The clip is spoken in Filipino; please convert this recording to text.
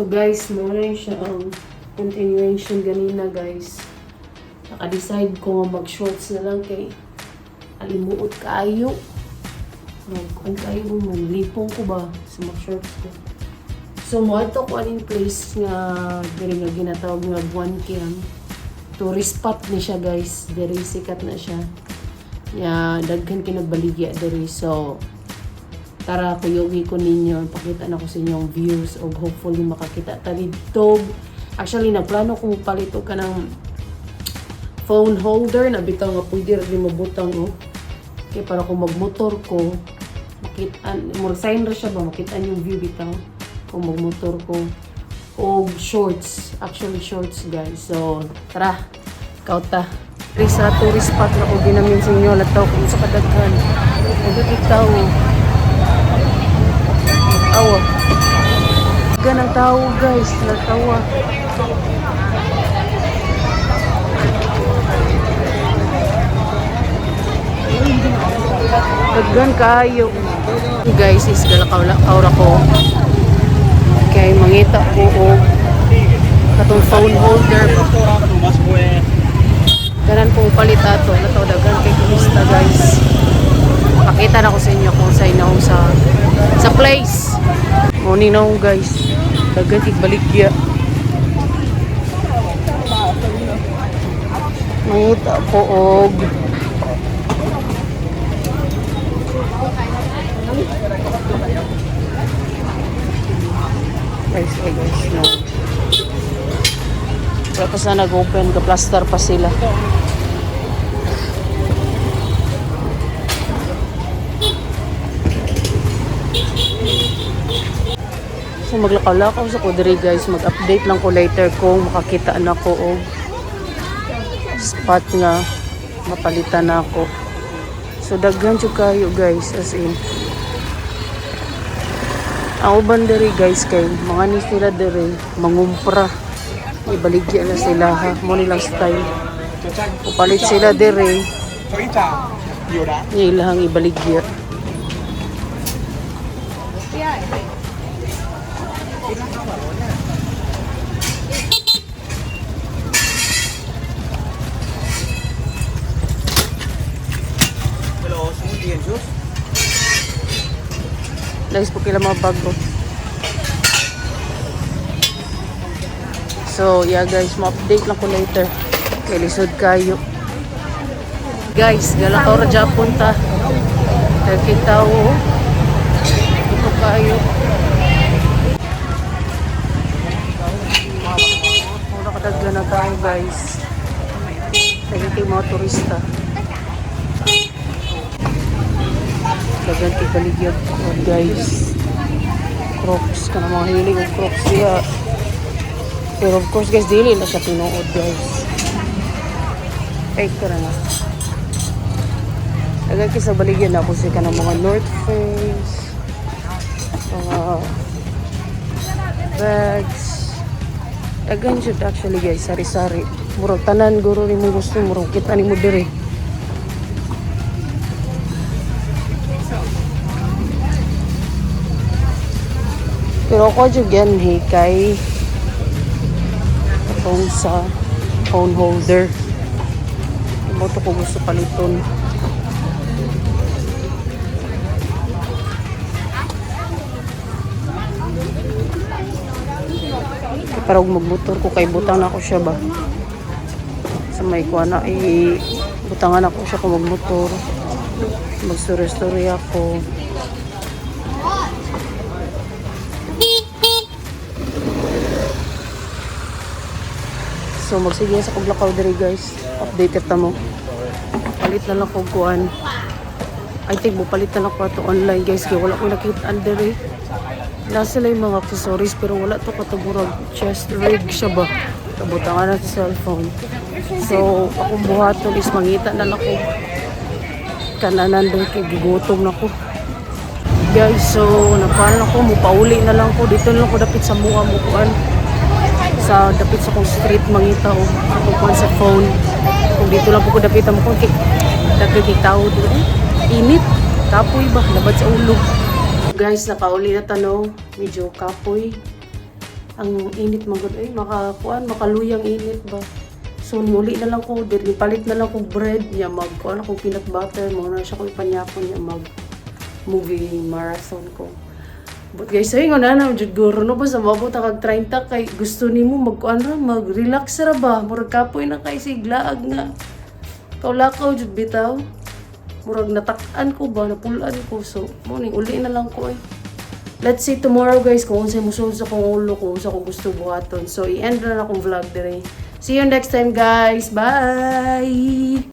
So guys, muna siya ang continuation ganina guys. Naka-decide ko nga mag-shorts na lang kay alimuot kaayo. Ang kayo mo, lipong ko ba sa mag-shorts ko. So mo ato ko aning place nga diri nga ginatawag nga Buwan Kiam. Tourist spot ni siya guys. Diri sikat na siya. Ya daghan kinagbaligya diri. So tara kuyogi ko ninyo, pakita na ko sa inyong views o hopefully makakita ta dito. Actually nagplano kong palito ka ng phone holder na bitaw nga pwede rin mabutang oh. Kaya para kung magmotor ko, makitaan, more sign ra siya ba, makitaan yung view bitaw kung magmotor ko. O shorts, actually shorts guys. So tara, kauta. Sa tourist spot na ko ginamin sa inyo, lataw kung sa kadaghan. Nagkikitaw. Awa. Ganang tao guys, natawa. Daggan kayo. Guys, is galakaw ra ko. Kay mangita ko og katong phone holder. Ganan pong palit ato. Lataw daggan kay turista guys. Pakita na ko sa inyo kung sa inaw sa place. Morning na guys. Daghan kay baligya. Mangita ko og guys, no. Tapos na nag-open, ka-plaster pa sila. So maglakaw-lakaw sa Kudri guys, mag-update lang ko later kung makakita na ko o spot nga mapalitan na ako. So daghan jud kayo guys, as in ang uban diri guys kay mga ni sila diri mangumpra, ibaligya na sila ha, mo nilang style upalit sila diri ilang ibaligya. Guys, po kila mga bago. So, yeah guys, ma-update lang ko later. Kay lisod kayo. Guys, galakaw ra Japon ta. Kita o. Ito kayo. Muna kadaglan na tayo guys. Nagiging mga turista. Dagan kay baligya guys. Crocs ka na mga hilig og Crocs siya. Pero of course guys, dili na siya tinuod guys. Fake ka na. Dagan kay sa baligya na ako siya ka ng mga North Face, mga bags. Dagan siya actually guys, sari-sari. Murag tanan guro ni mo gusto, murag kita ni mo diri. Pero ako dyan yan kay itong sa phone holder. Imo to ko gusto paliton. Para magmotor ko kay butang na ako siya ba. Sa may kuha na butangan ako siya kung magmotor. Magstory-story ako. So magsige sa paglakaw diri guys. Updated ta mo. Palit na lang ko kuan. I think mo palit na lang ko ito online guys. Kaya wala ko nakita diri. Nasa lang yung mga accessories pero wala to katagurag chest rig siya ba. Kabutangan na sa cellphone. So akong buhaton is mangita na lang ko. Kananan diri kay gigutom na ko. Guys, so napalan ako. Mupauli na lang ko. Dito na lang ko dapit sa mukha mo kuan. Sa dapit sa kong street mangita o kukuhan sa phone. Kung dito lang po ko dapit mo kung nagkikitaw doon. Init. Kapoy ba? Labad sa ulo. Guys, nakauli na tanong. Medyo kapoy. Ang init magod ay makaluyang init ba. So niuli na lang ko, dili palit na lang ko bread niya magkuan ako peanut butter mo na siya ko ipanyapon niya mag movie marathon ko. But guys, ay nga na jud guro no ba sa mabot kag 30 kay gusto nimo magkuan ra mag-relax ra ba, murag kapoy na kay siglaag nga. Kaulakaw jud bitaw. Murag natak-an ko ba, napulan ko. So, mo ning uli na lang ko eh. Let's see tomorrow guys kung unsay musulod sa kong ulo ko, unsa ko gusto buhaton. So, i-end na akong vlog dire. See you next time guys. Bye!